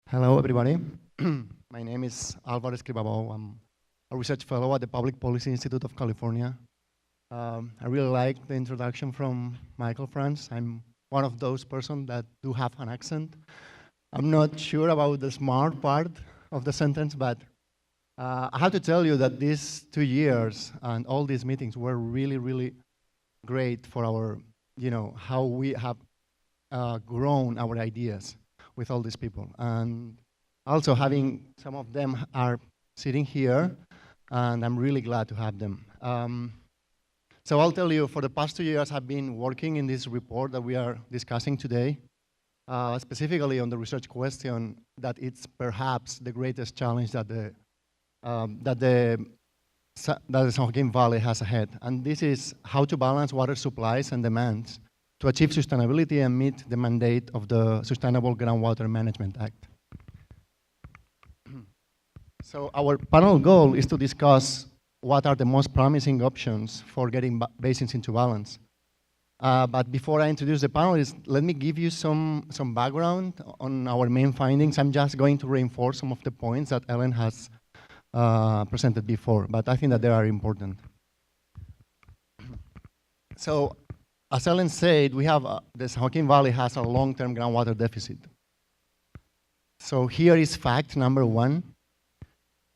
Hello, everybody. My name is Alvaro Escribabo. I'm a research fellow at the Public Policy Institute of California. I really like the introduction from Michael Franz. I'm one of those persons that do have an accent. I'm not sure about the smart part of the sentence, but I have to tell you that these 2 years and all these meetings were really, really great for our, how we have grown our ideas with all these people. And also having some of them are sitting here, and I'm really glad to have them. So I'll tell you, for the past 2 years, I've been working in this report that we are discussing today, specifically on the research question that it's perhaps the greatest challenge that the San Joaquin Valley has ahead. And this is how to balance water supplies and demands to achieve sustainability and meet the mandate of the Sustainable Groundwater Management Act. So our panel goal is to discuss what are the most promising options for getting basins into balance. But before I introduce the panelists, let me give you some background on our main findings. I'm just going to reinforce some of the points that Ellen has presented before, but I think that they are important. So, as Ellen said, we have the San Joaquin Valley has a long-term groundwater deficit. So here is fact number one.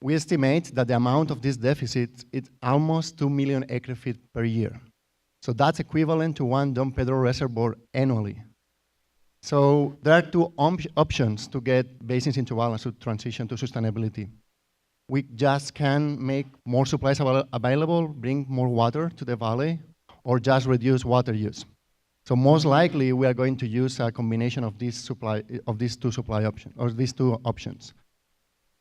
We estimate that the amount of this deficit is almost 2 million acre-feet per year. So that's equivalent to one Don Pedro reservoir annually. So there are two options to get basins into balance to transition to sustainability. We just can make more supplies available, bring more water to the valley, or just reduce water use. So most likely, we are going to use a combination of these two options.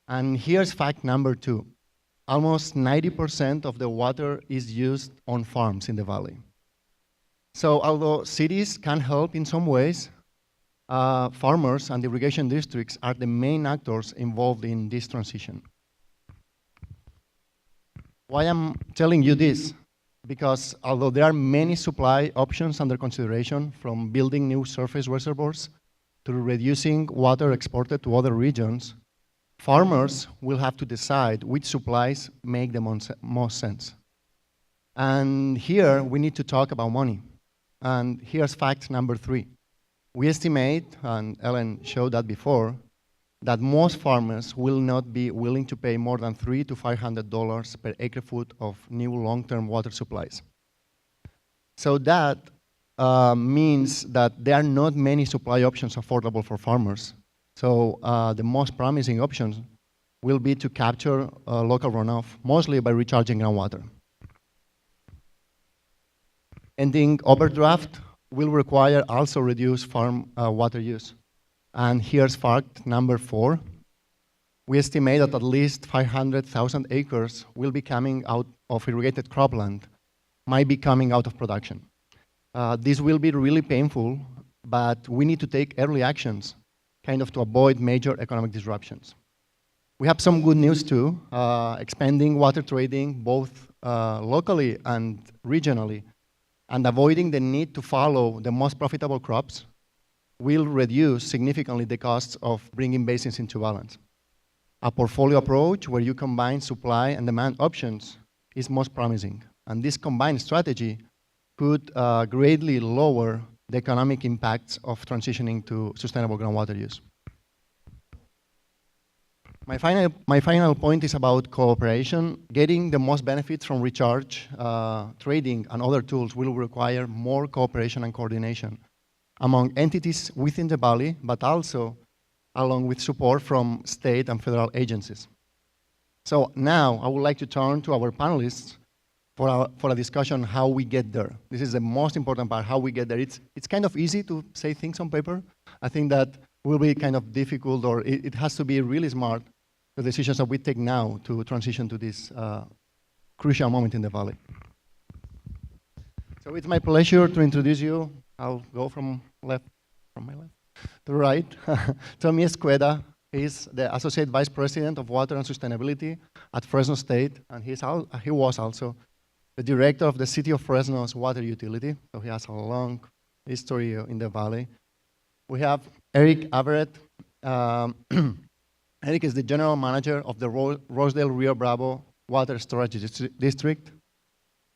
And here's fact number two. Almost 90% of the water is used on farms in the valley. So although cities can help in some ways, farmers and irrigation districts are the main actors involved in this transition. Why I'm telling you this? Because although there are many supply options under consideration, from building new surface reservoirs to reducing water exported to other regions, farmers will have to decide which supplies make the most sense. And here we need to talk about money. And here's fact number three. We estimate, and Ellen showed that before, that most farmers will not be willing to pay more than $300 to $500 per acre-foot of new long-term water supplies. So that means that there are not many supply options affordable for farmers. So the most promising options will be to capture local runoff, mostly by recharging groundwater. Ending overdraft will require also reduced farm water use. And here's fact number four. We estimate that at least 500,000 acres will be coming out of irrigated cropland, might be coming out of production. This will be really painful, but we need to take early actions, kind of to avoid major economic disruptions. We have some good news too, expanding water trading both locally and regionally, and avoiding the need to follow the most profitable crops will reduce significantly the costs of bringing basins into balance. A portfolio approach where you combine supply and demand options is most promising. And this combined strategy could greatly lower the economic impacts of transitioning to sustainable groundwater use. My final point is about cooperation. Getting the most benefits from recharge, trading, and other tools will require more cooperation and coordination among entities within the valley, but also along with support from state and federal agencies. So now I would like to turn to our panelists for a discussion how we get there. This is the most important part, how we get there. It's kind of easy to say things on paper. I think that will be kind of difficult, or it has to be really smart, the decisions that we take now to transition to this crucial moment in the valley. So it's my pleasure to introduce you. I'll go from my left to right. Tommy Esqueda is the Associate Vice President of Water and Sustainability at Fresno State, and he was also the Director of the City of Fresno's water utility, so he has a long history in the valley. We have Eric Averett. Um, Eric is the general manager of the Rosedale Rio Bravo Water Storage District.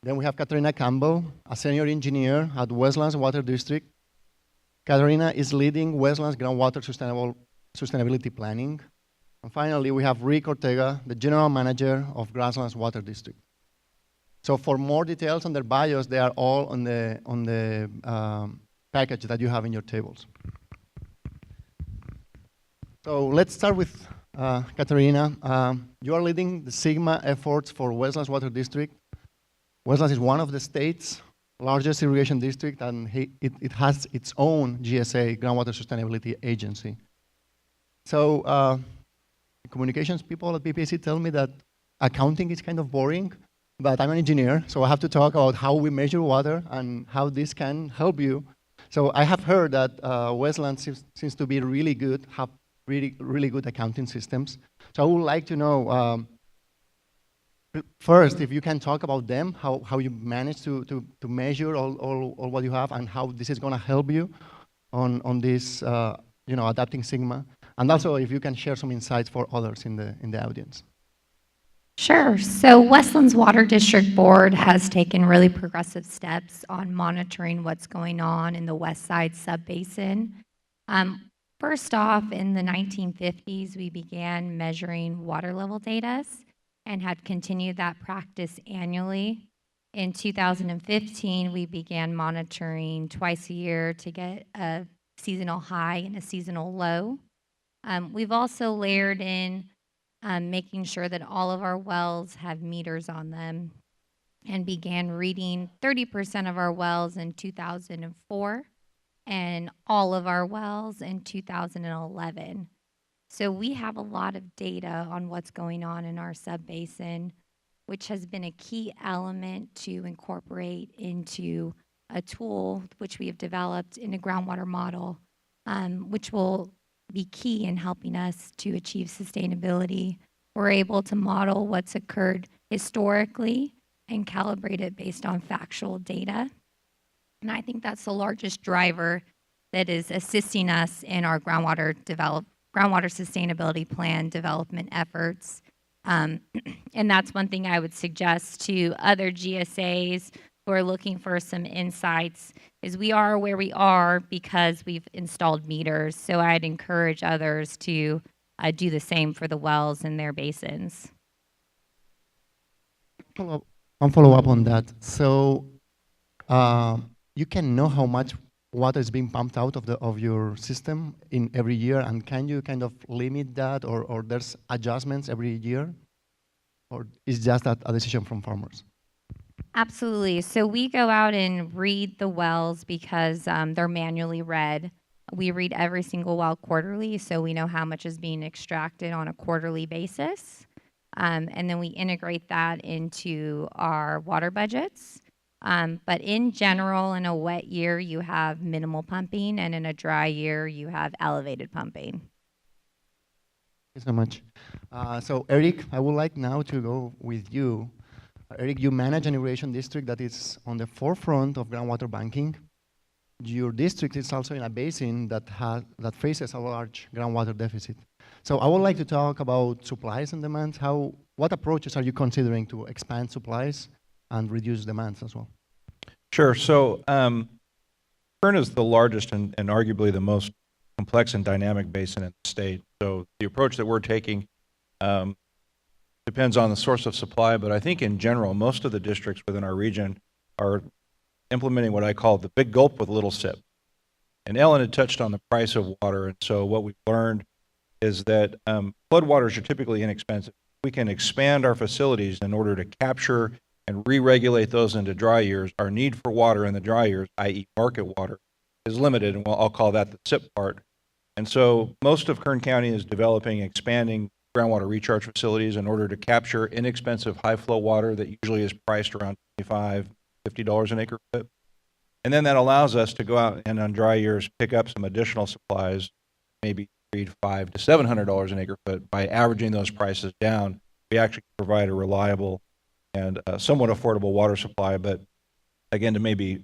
Then we have Katarina Campbell, a senior engineer at Westlands Water District. Katarina is leading Westlands groundwater sustainability planning. And finally, we have Rick Ortega, the general manager of Grasslands Water District. So for more details on their bios, they are all on the package that you have in your tables. So let's start with Katarina. You are leading the Sigma efforts for Westlands Water District. Westlands is one of the state's largest irrigation district, and it has its own GSA, Groundwater Sustainability Agency. So communications people at BPAC tell me that accounting is kind of boring, but I'm an engineer, so I have to talk about how we measure water and how this can help you. So I have heard that Westlands seems to be really good, have really good accounting systems. So I would like to know, first, if you can talk about them, how you manage to measure all what you have and how this is going to help you on this, adapting Sigma. And also, if you can share some insights for others in the audience. Sure. So Westlands Water District Board has taken really progressive steps on monitoring what's going on in the West Side Subbasin. First off, in the 1950s, we began measuring water level data and had continued that practice annually. In 2015, we began monitoring twice a year to get a seasonal high and a seasonal low. We've also layered in making sure that all of our wells have meters on them and began reading 30% of our wells in 2004 and all of our wells in 2011. So we have a lot of data on what's going on in our subbasin, which has been a key element to incorporate into a tool which we have developed in a groundwater model, which will be key in helping us to achieve sustainability. We're able to model what's occurred historically and calibrate it based on factual data. And I think that's the largest driver that is assisting us in our groundwater sustainability plan development efforts. And that's one thing I would suggest to other GSAs who are looking for some insights is we are where we are because we've installed meters. So I'd encourage others to do the same for the wells in their basins. I'll follow up on that. So you can know how much water is being pumped out of your system in every year, and can you kind of limit that, or there's adjustments every year, or is just a decision from farmers? Absolutely. So we go out and read the wells because they're manually read. We read every single well quarterly, so we know how much is being extracted on a quarterly basis. And then we integrate that into our water budgets. But in general, in a wet year, you have minimal pumping, and in a dry year, you have elevated pumping. Thank you so much. So Eric, I would like now to go with you. Eric, you manage an irrigation district that is on the forefront of groundwater banking. Your district is also in a basin that faces a large groundwater deficit. So I would like to talk about supplies and demands. What approaches are you considering to expand supplies and reduce demands as well? Sure. So Kern is the largest and arguably the most complex and dynamic basin in the state. So the approach that we're taking depends on the source of supply, but I think in general, most of the districts within our region are implementing what I call the big gulp with little sip. And Ellen had touched on the price of water, and so what we've learned is that floodwaters are typically inexpensive. We can expand our facilities in order to capture and re-regulate those into dry years. Our need for water in the dry years, i.e. market water, is limited, and I'll call that the SIP part. And so most of Kern County is developing, expanding groundwater recharge facilities in order to capture inexpensive high flow water that usually is priced around $25, $50 an acre foot. And then that allows us to go out and on dry years pick up some additional supplies, maybe $500 to $700 an acre foot. By averaging those prices down, we actually provide a reliable and somewhat affordable water supply. But again, to maybe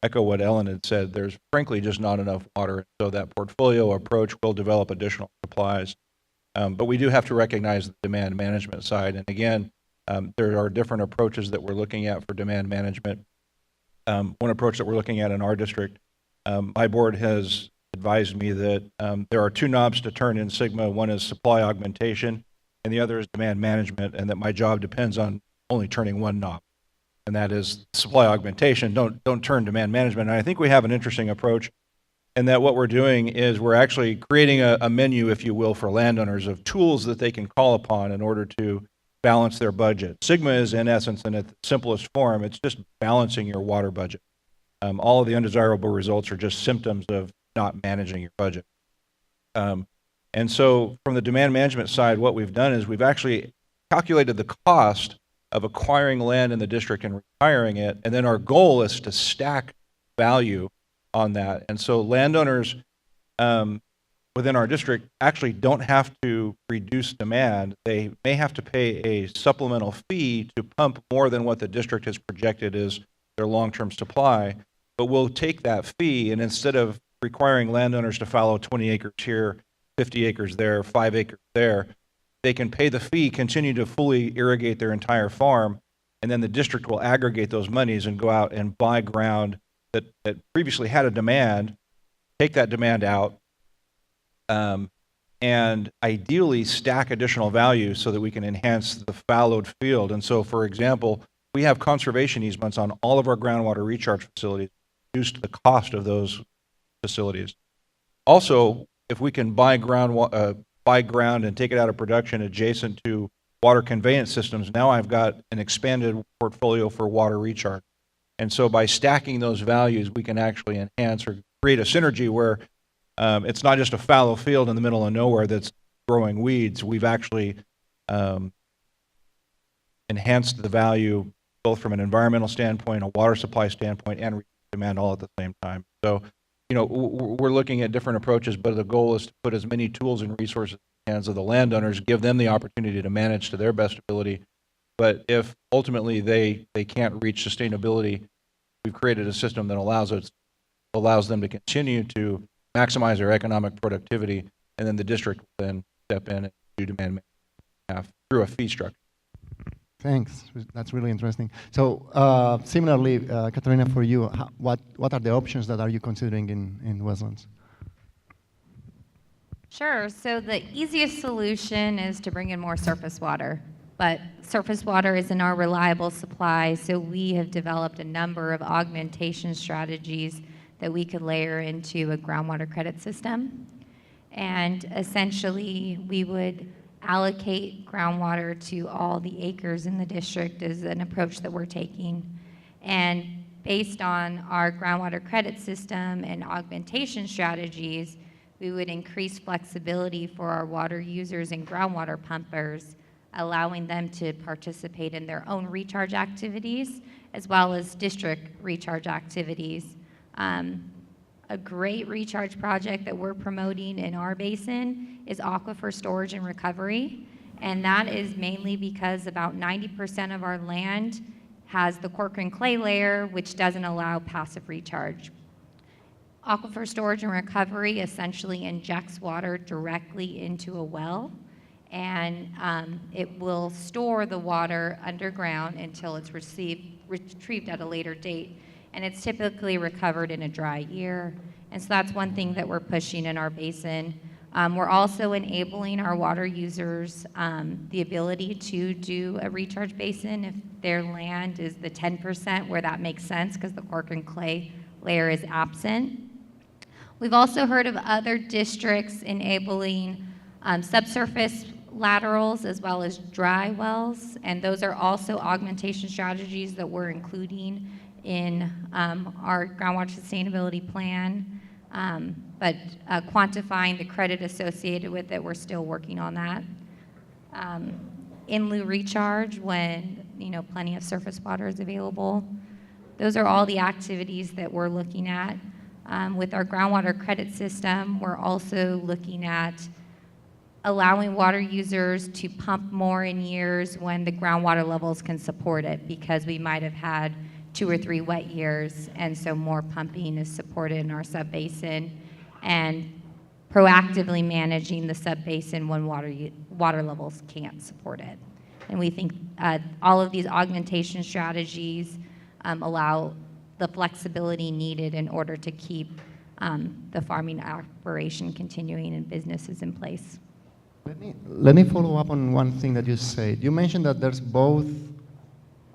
echo what Ellen had said. There's frankly just not enough water. So that portfolio approach will develop additional supplies. But we do have to recognize the demand management side. And again, there are different approaches that we're looking at for demand management. One approach that we're looking at in our district, my board has advised me that there are two knobs to turn in Sigma. One is supply augmentation, and the other is demand management, and that my job depends on only turning one knob, and that is supply augmentation. Don't turn demand management. And I think we have an interesting approach, and that what we're doing is we're actually creating a menu, if you will, for landowners of tools that they can call upon in order to balance their budget. Sigma is, in essence, in its simplest form, it's just balancing your water budget. All of the undesirable results are just symptoms of not managing your budget. And so from the demand management side, what we've done is we've actually calculated the cost of acquiring land in the district and retiring it, and then our goal is to stack value on that. And so landowners within our district actually don't have to reduce demand. They may have to pay a supplemental fee to pump more than what the district has projected is their long-term supply, but we'll take that fee, and instead of requiring landowners to follow 20 acres here, 50 acres there, 5 acres there, they can pay the fee, continue to fully irrigate their entire farm, and then the district will aggregate those monies and go out and buy ground that previously had a demand, take that demand out, and ideally stack additional value so that we can enhance the fallowed field. And so, for example, we have conservation easements on all of our groundwater recharge facilities, reduced the cost of those facilities. Also, if we can buy ground and take it out of production adjacent to water conveyance systems, now I've got an expanded portfolio for water recharge. And so by stacking those values, we can actually enhance or create a synergy where it's not just a fallow field in the middle of nowhere that's growing weeds. We've actually enhanced the value both from an environmental standpoint, a water supply standpoint, and demand all at the same time. So, you know, we're looking at different approaches, but the goal is to put as many tools and resources in the hands of the landowners, give them the opportunity to manage to their best ability. But if ultimately they can't reach sustainability, we've created a system that allows them to continue to maximize their economic productivity, and then the district will then step in and do demand management through a fee structure. Thanks. That's really interesting. So similarly, Katarina, for you, what are the options that are you considering in wetlands? Sure. So the easiest solution is to bring in more surface water. But surface water isn't our reliable supply, so we have developed a number of augmentation strategies that we could layer into a groundwater credit system. And essentially, we would allocate groundwater to all the acres in the district is an approach that we're taking. And based on our groundwater credit system and augmentation strategies, we would increase flexibility for our water users and groundwater pumpers, allowing them to participate in their own recharge activities as well as district recharge activities. A great recharge project that we're promoting in our basin is aquifer storage and recovery, and that is mainly because about 90% of our land has the cork and clay layer, which doesn't allow passive recharge. Aquifer storage and recovery essentially injects water directly into a well, and it will store the water underground until it's retrieved at a later date. And it's typically recovered in a dry year. And so that's one thing that we're pushing in our basin. We're also enabling our water users the ability to do a recharge basin if their land is the 10% where that makes sense because the cork and clay layer is absent. We've also heard of other districts enabling subsurface laterals as well as dry wells, and those are also augmentation strategies that we're including in our groundwater sustainability plan, but quantifying the credit associated with it, we're still working on that. In lieu recharge when plenty of surface water is available. Those are all the activities that we're looking at. With our groundwater credit system, we're also looking at allowing water users to pump more in years when the groundwater levels can support it, because we might have had 2 or 3 wet years, and so more pumping is supported in our subbasin, and proactively managing the subbasin when water levels can't support it. And we think all of these augmentation strategies allow the flexibility needed in order to keep the farming operation continuing and businesses in place. Let me follow up on one thing that you said. You mentioned that there's both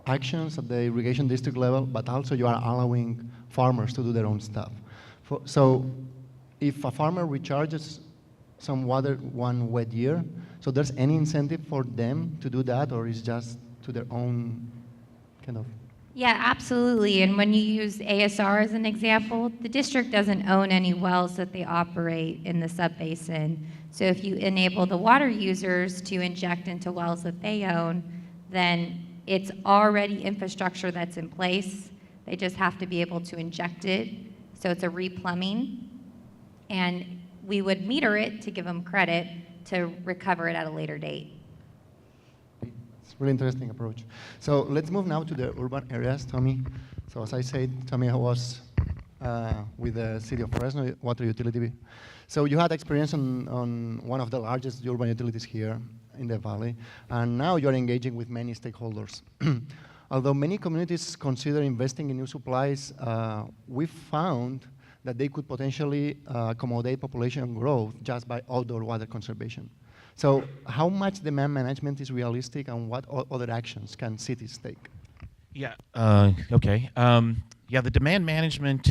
actions at the irrigation district level, but also you are allowing farmers to do their own stuff. So if a farmer recharges some water one wet year, so there's any incentive for them to do that, or is just to their own kind of? Yeah, absolutely. And when you use ASR as an example, the district doesn't own any wells that they operate in the subbasin. So if you enable the water users to inject into wells that they own, then it's already infrastructure that's in place. They just have to be able to inject it. So it's a replumbing. And we would meter it to give them credit to recover it at a later date. It's a really interesting approach. So let's move now to the urban areas, Tommy. So as I said, Tommy was with the City of Fresno water utility. So you had experience on one of the largest urban utilities here in the valley, and now you're engaging with many stakeholders. Although many communities consider investing in new supplies, we found that they could potentially accommodate population growth just by outdoor water conservation. So how much demand management is realistic, and what other actions can cities take? Yeah, okay. Yeah, the demand management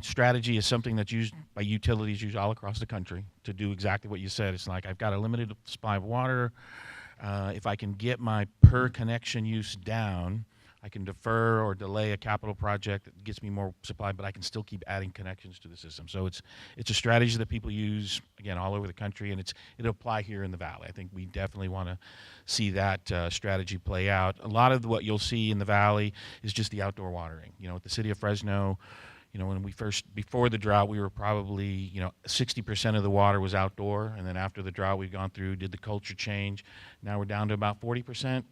strategy is something that's used by utilities used all across the country to do exactly what you said. It's like, I've got a limited supply of water. If I can get my per connection use down, I can defer or delay a capital project that gets me more supply, but I can still keep adding connections to the system. So it's a strategy that people use, again, all over the country, and it'll apply here in the valley. I think we definitely want to see that strategy play out. A lot of what you'll see in the valley is just the outdoor watering. You know, at the City of Fresno, you know, when we first, before the drought, we were probably, you know, 60% of the water was outdoor, and then after the drought, we've gone through, did the culture change. Now we're down to about 40%.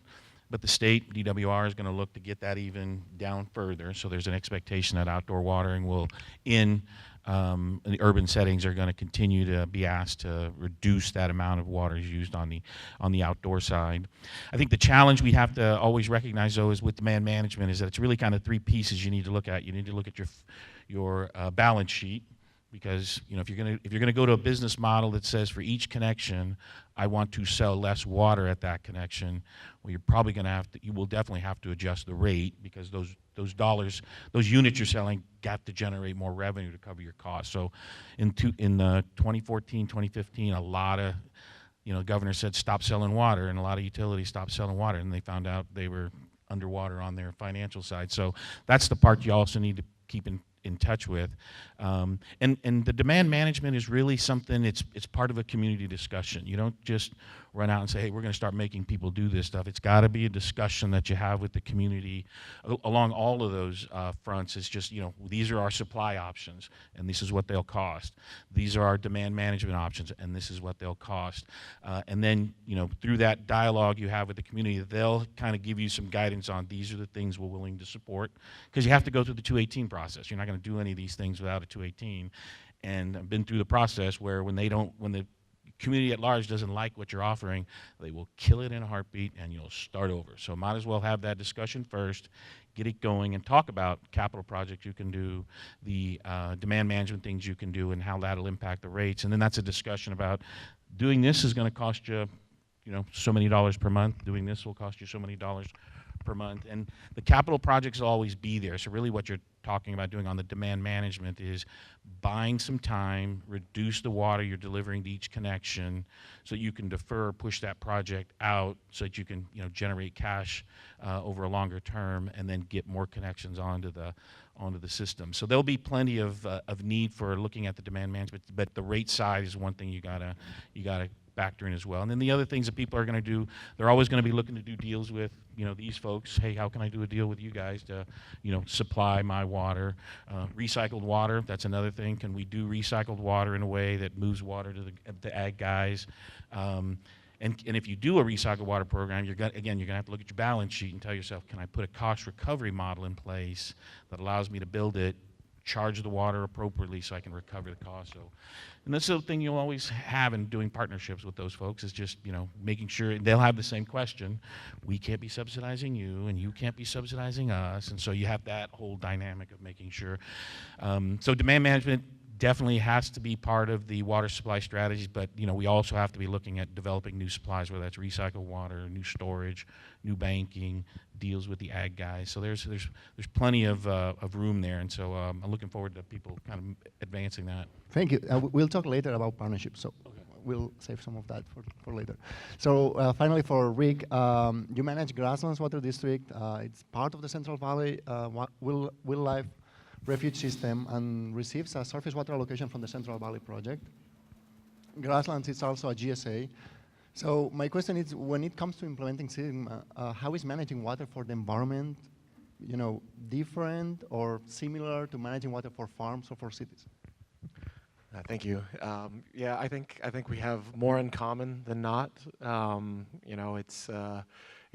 But the state, DWR, is going to look to get that even down further. So there's an expectation that outdoor watering will, in the urban settings, are going to continue to be asked to reduce that amount of water used on the outdoor side. I think the challenge we have to always recognize, though, is with demand management, is that it's really kind of 3 pieces you need to look at. You need to look at your balance sheet, because you know, if you're gonna go to a business model that says for each connection I want to sell less water at that connection, well, you're probably going to have to, you will definitely have to adjust the rate, because those dollars, those units you're selling got to generate more revenue to cover your costs. So in 2014, 2015, a lot of, you know, governor said stop selling water, and a lot of utilities stopped selling water, and they found out they were underwater on their financial side. So that's the part you also need to keep in touch with. And the demand management is really something, it's part of a community discussion. You don't just run out and say, hey, we're going to start making people do this stuff. It's got to be a discussion that you have with the community along all of those fronts. It's just, you know, these are our supply options, and this is what they'll cost. These are our demand management options, and this is what they'll cost. And then, you know, through that dialogue you have with the community, they'll kind of give you some guidance on these are the things we're willing to support, because you have to go through the 218 process. You're not going to do any of these things without a 218. And I've been through the process where when the community at large doesn't like what you're offering, they will kill it in a heartbeat, and you'll start over. So might as well have that discussion first, get it going, and talk about capital projects you can do, the demand management things you can do, and how that'll impact the rates. And then that's a discussion about doing this is going to cost you, you know, so many dollars per month. Doing this will cost you so many dollars per month. And the capital projects will always be there. So really what you're talking about doing on the demand management is buying some time, reduce the water you're delivering to each connection, so you can defer or push that project out, so that you can, you know, generate cash over a longer term, and then get more connections onto the system. So there'll be plenty of need for looking at the demand management, but the rate side is one thing you gotta factor in as well. And then the other things that people are going to do, they're always going to be looking to do deals with, you know, these folks. Hey, how can I do a deal with you guys to, you know, supply my water? Recycled water, that's another thing. Can we do recycled water in a way that moves water to the ag guys? And And if you do a recycled water program, you're gonna have to look at your balance sheet and tell yourself, can I put a cost recovery model in place that allows me to build it, charge the water appropriately so I can recover the cost. So, and that's the thing you'll always have in doing partnerships with those folks, is just, making sure they'll have the same question. We can't be subsidizing you, and you can't be subsidizing us. And so you have that whole dynamic of making sure. So demand management definitely has to be part of the water supply strategies, but we also have to be looking at developing new supplies, whether that's recycled water, new storage, new banking, deals with the ag guys. So there's plenty of room there, and so I'm looking forward to people kind of advancing that. Thank you. We'll talk later about partnerships, so we'll save some of that for later. So finally for Rick, you manage Grasslands Water District. It's part of the Central Valley Wildlife Refuge System and receives a surface water allocation from the Central Valley Project. Grasslands is also a GSA. So my question is, when it comes to implementing SIGMA, how is managing water for the environment, different or similar to managing water for farms or for cities? Thank you. Yeah, I think we have more in common than not.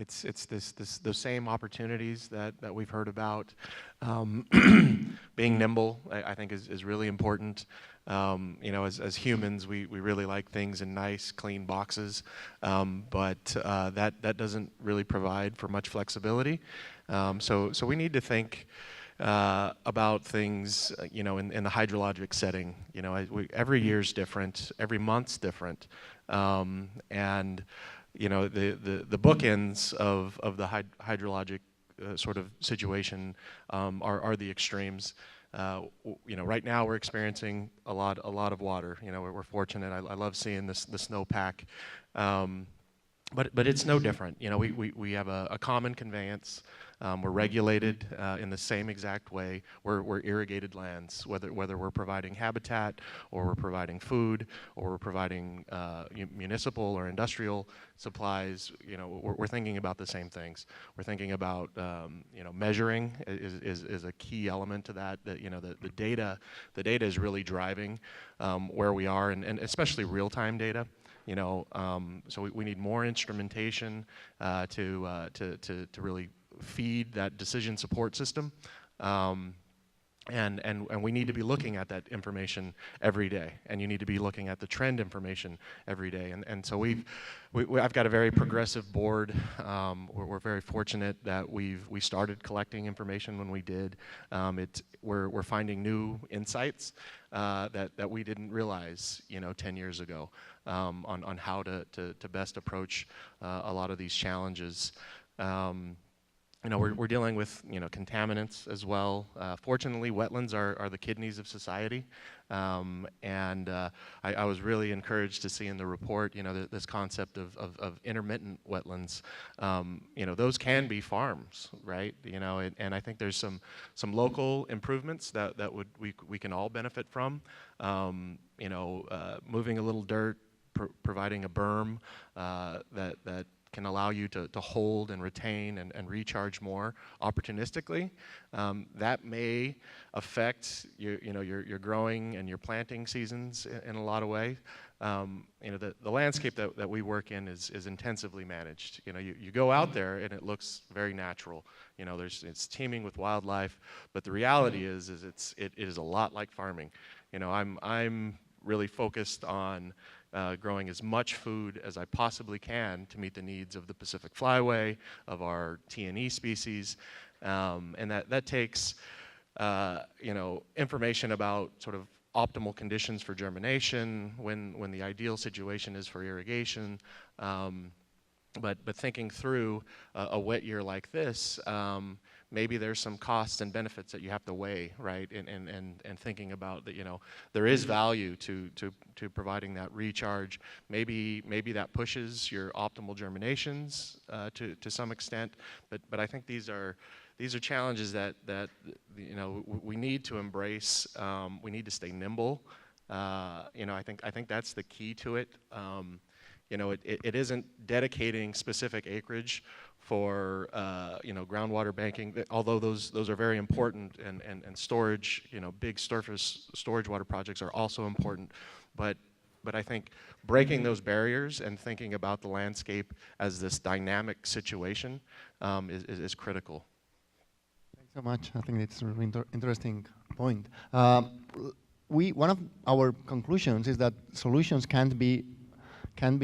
It's the same opportunities that we've heard about. Being nimble, I think, is really important. As humans, we really like things in nice, clean boxes, but that doesn't really provide for much flexibility. So we need to think about things, in the hydrologic setting. Every year's different, every month's different, and the bookends of the hydrologic sort of situation are the extremes. Right now we're experiencing a lot of water. We're fortunate. I love seeing the snowpack, but it's no different. We have a common conveyance. We're regulated in the same exact way. We're irrigated lands, whether we're providing habitat or we're providing food or we're providing municipal or industrial supplies. We're thinking about the same things. We're thinking about measuring is a key element to that. The data is really driving where we are, and especially real-time data. So we need more instrumentation to really feed that decision support system, and we need to be looking at that information every day, and you need to be looking at the trend information every day, and so I've got a very progressive board. We're very fortunate that we started collecting information when we did. We're finding new insights that we didn't realize 10 years ago on how to best approach a lot of these challenges. We're dealing with contaminants as well. Fortunately, wetlands are the kidneys of society, and I was really encouraged to see in the report this concept of intermittent wetlands. Those can be farms, right? And I think there's some local improvements that we can all benefit from. Moving a little dirt, providing a berm that can allow you to hold and retain and recharge more opportunistically. That may affect your growing and your planting seasons in a lot of ways. The landscape that we work in is intensively managed. You go out there and it looks very natural. It's teeming with wildlife, but the reality is it is a lot like farming. I'm really focused on growing as much food as I possibly can to meet the needs of the Pacific flyway, of our T&E species, and that takes information about sort of optimal conditions for germination, when the ideal situation is for irrigation, but thinking through a wet year like this, maybe there's some costs and benefits that you have to weigh, right? And thinking about that, there is value to providing that recharge. Maybe that pushes your optimal germinations to some extent, but I think these are challenges that we need to embrace. We need to stay nimble. I think that's the key to it. It isn't dedicating specific acreage for groundwater banking, although those are very important, and storage, big surface storage water projects are also important, but But I think breaking those barriers and thinking about the landscape as this dynamic situation is critical. Thanks so much. I think it's a really interesting point. One of our conclusions is that solutions can be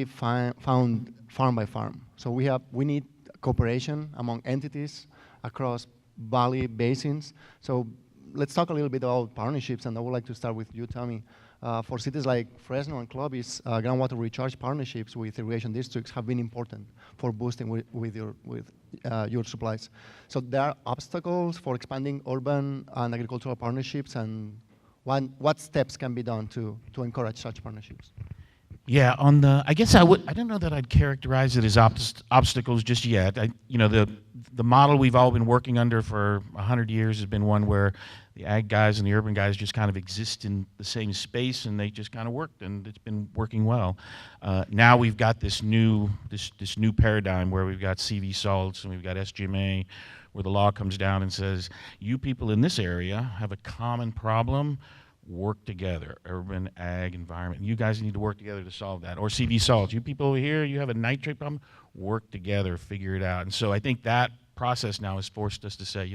found farm by farm. So we need cooperation among entities across valley basins. So let's talk a little bit about partnerships, and I would like to start with you, Tommy. For cities like Fresno and Clovis, groundwater recharge partnerships with irrigation districts have been important for boosting with your supplies. So there are obstacles for expanding urban and agricultural partnerships, and what steps can be done to encourage such partnerships? Yeah, I guess I don't know that I'd characterize it as obstacles just yet. The model we've all been working under for 100 years has been one where the ag guys and the urban guys just kind of exist in the same space, and they just kind of worked, and it's been working well. Now we've got this new paradigm where we've got CV salts and we've got SGMA, where the law comes down and says, you people in this area have a common problem. Work together, urban, ag, environment. You guys need to work together to solve that. Or CV salts. You people over here, you have a nitrate problem. Work together, figure it out. And so I think that process now has forced us to say,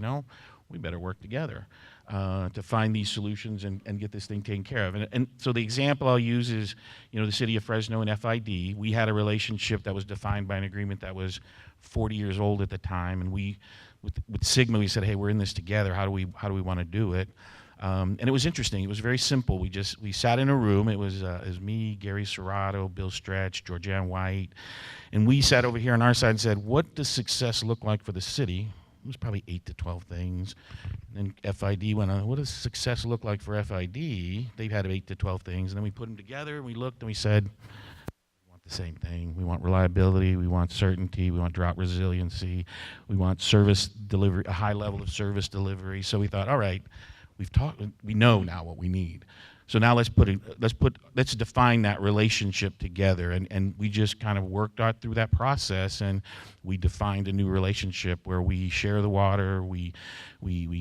we better work together to find these solutions and get this thing taken care of. And so the example I'll use is, the city of Fresno and FID. We had a relationship that was defined by an agreement that was 40 years old at the time. And with Sigma, we said, hey, we're in this together. How do we want to do it? And it was interesting. It was very simple. We sat in a room. It was me, Gary Serrato, Bill Stretch, Georgianne White, and we sat over here on our side and said, what does success look like for the city? It was probably 8 to 12 things. And then FID went on, what does success look like for FID? They've had 8 to 12 things. And then we put them together, and we looked, and we said, we want the same thing. We want reliability. We want certainty. We want drought resiliency. We want service delivery, a high level of service delivery. So we thought, all right, we know now what we need. So now let's define that relationship together. And we just kind of worked out through that process, and we defined a new relationship where we share the water, we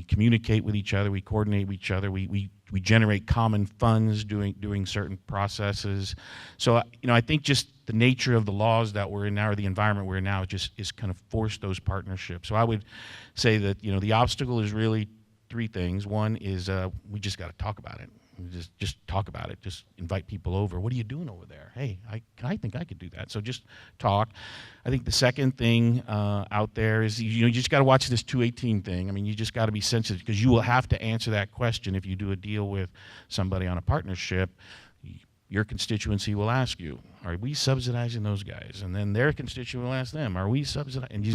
communicate with each other, we coordinate with each other, we generate common funds doing certain processes. So I think just the nature of the laws that we're in now, or the environment we're in now, just is kind of forced those partnerships. So I would say that the obstacle is really 3 things. One is we just got to talk about it. Just talk about it. Just invite people over. What are you doing over there? Hey, I think I could do that. So just talk. I think the second thing out there is you just got to watch this 218 thing. I mean, you just got to be sensitive, because you will have to answer that question if you do a deal with somebody on a partnership. Your constituency will ask you, are we subsidizing those guys? And then their constituent will ask them, are we subsidizing?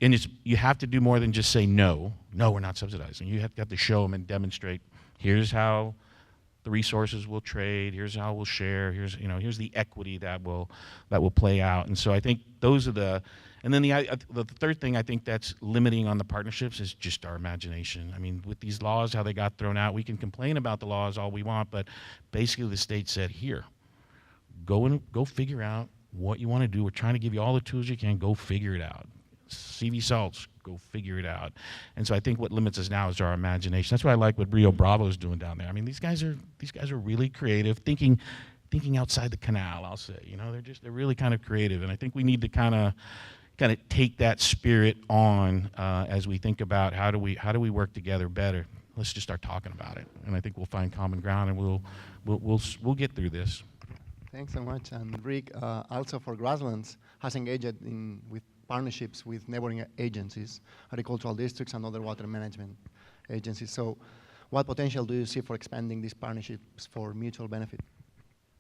And you have to do more than just say no, we're not subsidizing. You have to show them and demonstrate, here's how the resources will trade, here's how we'll share, here's the equity that will play out. And so I think those are and then the third thing I think that's limiting on the partnerships is just our imagination. I mean, with these laws, how they got thrown out, we can complain about the laws all we want, but basically the state said, here, go figure out what you want to do. We're trying to give you all the tools you can, go figure it out. CV salts, go figure it out. And so I think what limits us now is our imagination. That's why I like what Rio Bravo's doing down there. I mean, these guys are really creative, thinking outside the canal, I'll say. They're really kind of creative, and I think we need to kind of take that spirit on as we think about how do we work together better. Let's just start talking about it, and I think we'll find common ground, and we'll get through this. Thanks so much. And Rick, also for Grasslands, has engaged with partnerships with neighboring agencies, agricultural districts, and other water management agencies. So what potential do you see for expanding these partnerships for mutual benefit?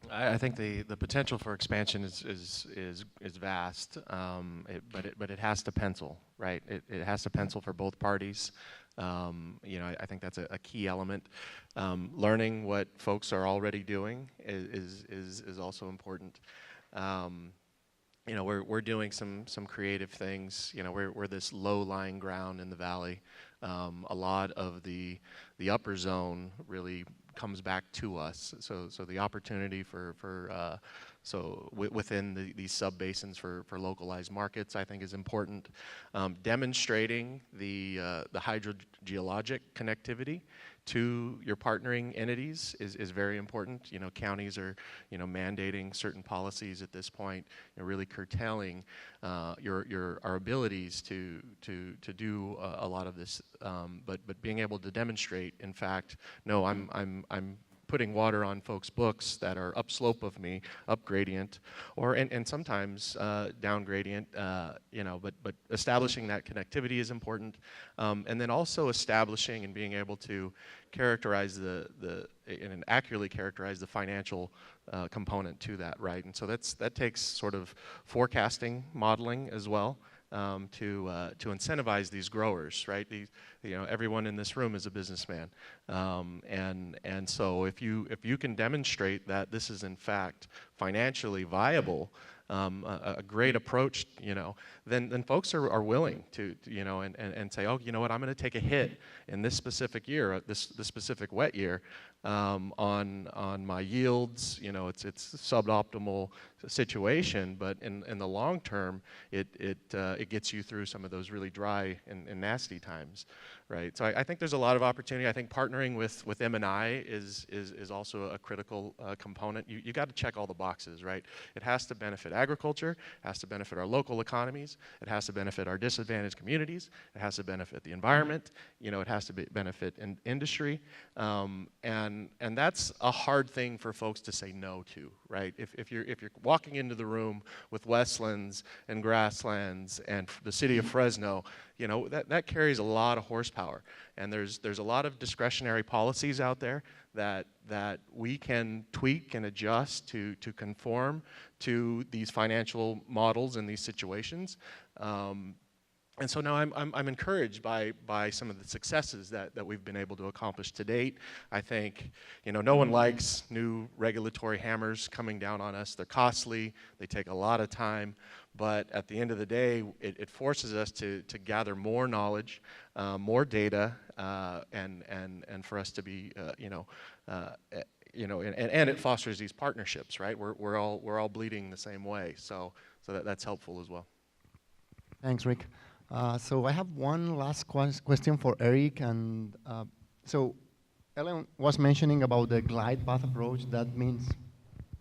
I think the potential for expansion is vast, but it has to pencil, right? It has to pencil for both parties. I think that's a key element. Learning what folks are already doing is also important. We're doing some creative things. We're this low-lying ground in the valley. A lot of the upper zone really comes back to us. So the opportunity for within these sub-basins for localized markets, I think is important. Demonstrating the hydrogeologic connectivity to your partnering entities is very important. You know, counties are, you know, mandating certain policies at this point, you know, really curtailing our abilities to do a lot of this. But being able to demonstrate, in fact, no, I'm putting water on folks' books that are upslope of me, up gradient, or and sometimes down gradient. You know, but establishing that connectivity is important, and then also establishing and being able to characterize and accurately characterize the financial component to that, right? And so that takes sort of forecasting, modeling as well. To incentivize these growers, right? You know, everyone in this room is a businessman, and so if you can demonstrate that this is in fact financially viable, a great approach, you know, then folks are willing to you know, and say, oh, you know what, I'm going to take a hit in this specific year, this specific wet year, on my yields. You know, it's suboptimal situation, but in the long term, it gets you through some of those really dry and nasty times, right? So I think there's a lot of opportunity. I think partnering with M&I is also a critical component. You got to check all the boxes, right? It has to benefit agriculture, it has to benefit our local economies, it has to benefit our disadvantaged communities, it has to benefit the environment, you know, it has to benefit industry, and that's a hard thing for folks to say no to, right? If you're walking into the room with Westlands and Grasslands and the city of Fresno, you know, that carries a lot of horsepower, and there's a lot of discretionary policies out there that we can tweak and adjust to conform to these financial models and these situations. And so now I'm encouraged by some of the successes that we've been able to accomplish to date. I think, you know, no one likes new regulatory hammers coming down on us. They're costly, they take a lot of time, but at the end of the day, it forces us to gather more knowledge, more data, and for us to be, you know, and it fosters these partnerships, right? We're all bleeding the same way, so that's helpful as well. Thanks, Rick. So I have one last question for Eric, and so Ellen was mentioning about the glide path approach. That means,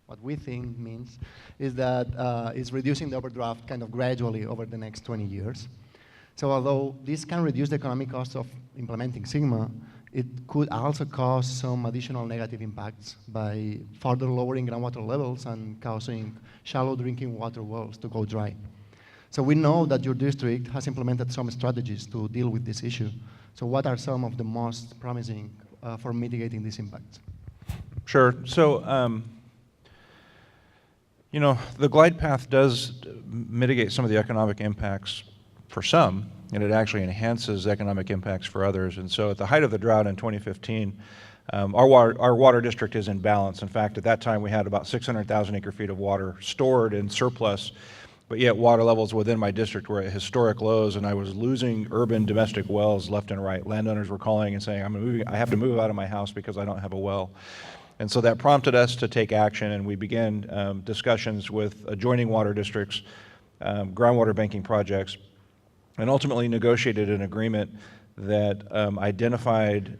what we think means, is that it's reducing the overdraft kind of gradually over the next 20 years. So although this can reduce the economic cost of implementing Sigma, it could also cause some additional negative impacts by further lowering groundwater levels and causing shallow drinking water wells to go dry. So we know that your district has implemented some strategies to deal with this issue. So what are some of the most promising for mitigating these impacts? Sure. So, you know, the glide path does mitigate some of the economic impacts for some, and it actually enhances economic impacts for others. And so at the height of the drought in 2015, our water district is in balance. In fact, at that time, we had about 600,000 acre feet of water stored in surplus, but yet water levels within my district were at historic lows, and I was losing urban domestic wells left and right. Landowners were calling and saying, I have to move out of my house because I don't have a well. And so that prompted us to take action, and we began discussions with adjoining water districts, groundwater banking projects, and ultimately negotiated an agreement that identified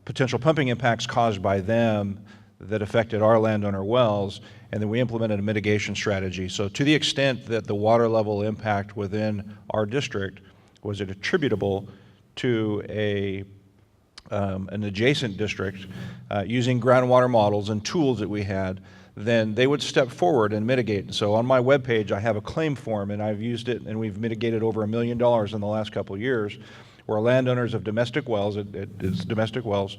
potential pumping impacts caused by them that affected our landowner wells, and then we implemented a mitigation strategy. So to the extent that the water level impact within our district was attributable to an adjacent district using groundwater models and tools that we had, then they would step forward and mitigate. So on my webpage, I have a claim form, and I've used it, and we've mitigated over $1 million in the last couple of years, where landowners of domestic wells, it's domestic wells,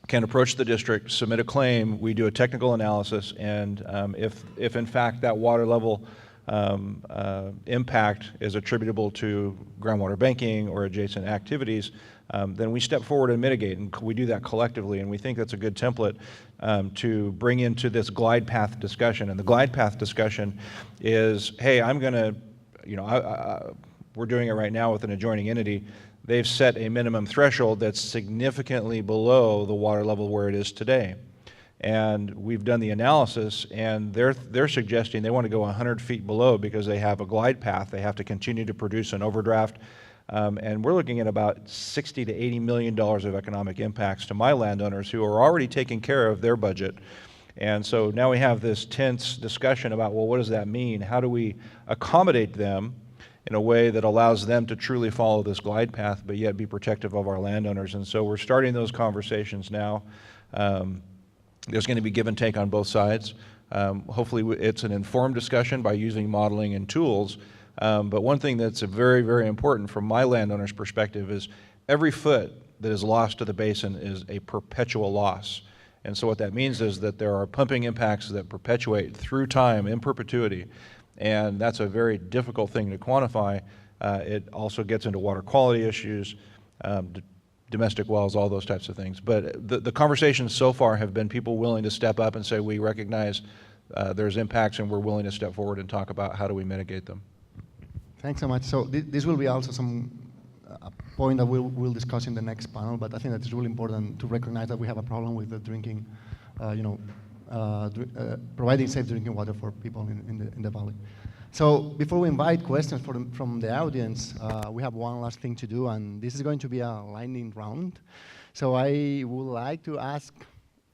can approach the district, submit a claim, we do a technical analysis, and if in fact that water level impact is attributable to groundwater banking or adjacent activities, then we step forward and mitigate, and we do that collectively, and we think that's a good template to bring into this glide path discussion. And the glide path discussion is, hey, I'm going to, you know, we're doing it right now with an adjoining entity. They've set a minimum threshold that's significantly below the water level where it is today. And we've done the analysis, and they're suggesting they want to go 100 feet below because they have a glide path. They have to continue to produce an overdraft. And we're looking at about $60 to $80 million of economic impacts to my landowners who are already taking care of their budget. And so now we have this tense discussion about, well, what does that mean? How do we accommodate them in a way that allows them to truly follow this glide path, but yet be protective of our landowners? And so we're starting those conversations now. There's going to be give and take on both sides. Hopefully it's an informed discussion by using modeling and tools. But one thing that's very, very important from my landowner's perspective is every foot that is lost to the basin is a perpetual loss. And so what that means is that there are pumping impacts that perpetuate through time in perpetuity. And that's a very difficult thing to quantify. It also gets into water quality issues, domestic wells, all those types of things. But the conversations so far have been people willing to step up and say, we recognize there's impacts and we're willing to step forward and talk about how do we mitigate them. Thanks so much. So this will be also some point that we'll discuss in the next panel, but I think that it's really important to recognize that we have a problem with the drinking, providing safe drinking water for people in the valley. So before we invite questions from the audience, we have one last thing to do, and this is going to be a lightning round. So I would like to ask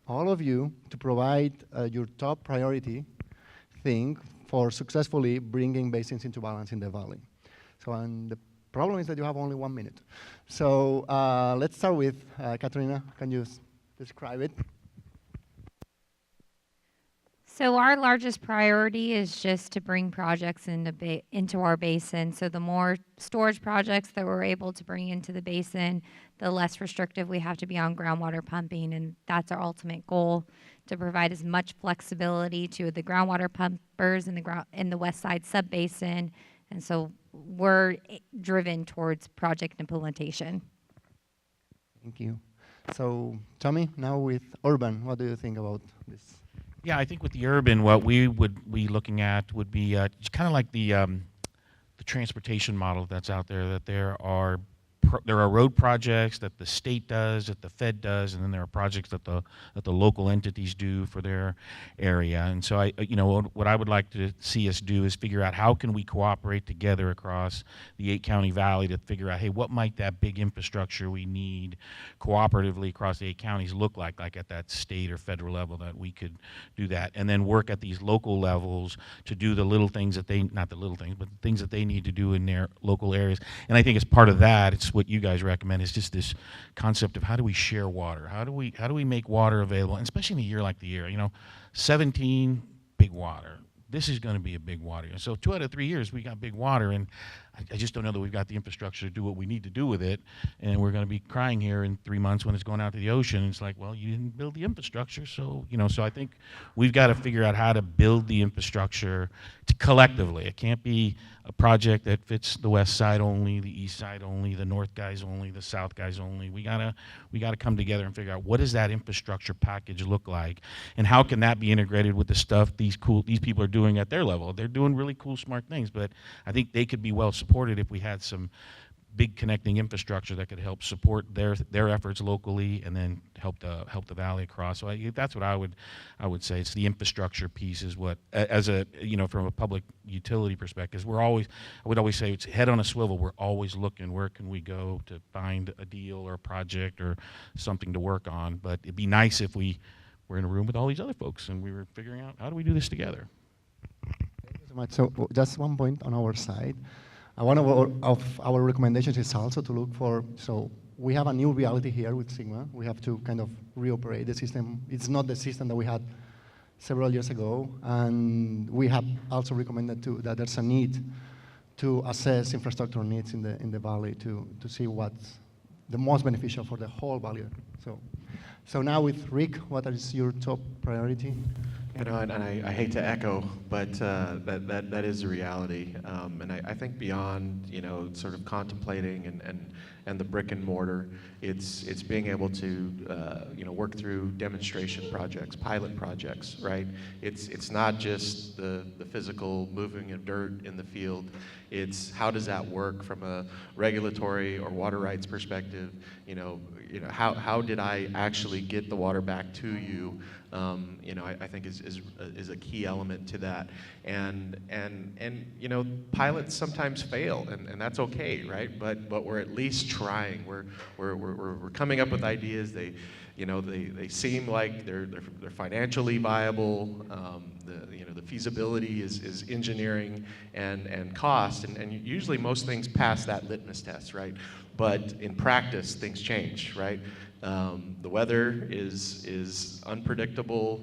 all of you to provide your top priority thing for successfully bringing basins into balance in the valley. So, and the problem is that you have only 1 minute. So let's start with Katrina. Can you describe it? So our largest priority is just to bring projects into our basin. So the more storage projects that we're able to bring into the basin, the less restrictive we have to be on groundwater pumping, and that's our ultimate goal, to provide as much flexibility to the groundwater pumpers in the west side subbasin. And so we're driven towards project implementation. Thank you. So Tommy, now with urban, what do you think about this? Yeah, I think with the urban, what we would be looking at would be kind of like the transportation model that's out there. That there are road projects that the state does, that the Fed does, and then there are projects that the local entities do for their area. And so what I would like to see us do is figure out how can we cooperate together across the 8-county valley to figure out, hey, what might that big infrastructure we need cooperatively across the 8 counties look like at that state or federal level, that we could do that, and then work at these local levels to do the little things that not the little things, but the things that they need to do in their local areas. And I think as part of that, it's what you guys recommend is just this concept of how do we share water? How do we make water available? And especially in a year like the year, 17 big water. This is going to be a big water year. So 2 out of 3 years we got big water, and I just don't know that we've got the infrastructure to do what we need to do with it. And we're going to be crying here in 3 months when it's going out to the ocean. It's like, well, you didn't build the infrastructure. So, so I think we've got to figure out how to build the infrastructure collectively. It can't be a project that fits the west side only, the east side only, the north guys only, the south guys only. We gotta come together and figure out what does that infrastructure package look like, and how can that be integrated with the stuff these people are doing at their level. They're doing really cool, smart things, but I think they could be well supported if we had some big connecting infrastructure that could help support their efforts locally, and then help the valley across. So that's what I would say. It's the infrastructure piece is what, as a from a public utility perspective, I would always say it's head on a swivel. We're always looking where can we go to find a deal or a project or something to work on. But it'd be nice if we were in a room with all these other folks and we were figuring out how do we do this together. Thank you so much. So just one point on our side. One of our recommendations is also to look for, so we have a new reality here with Sigma. We have to kind of reoperate the system. It's not the system that we had several years ago, and we have also recommended that there's a need to assess infrastructure needs in the valley to see what's the most beneficial for the whole valley. So now with Rick, what is your top priority? And I hate to echo, but that is a reality. And I think beyond, sort of contemplating and the brick and mortar, it's being able to, work through demonstration projects, pilot projects, right? It's not just the physical moving of dirt in the field. It's how does that work from a regulatory or water rights perspective? How did I actually get the water back to you you know, I think is a key element to that. And you know, pilots sometimes fail, and that's okay, right? But we're at least trying. We're coming up with ideas. You know, they seem like they're financially viable. You know, the feasibility is engineering and cost, and usually most things pass that litmus test, right? But in practice, things change, right? The weather is unpredictable,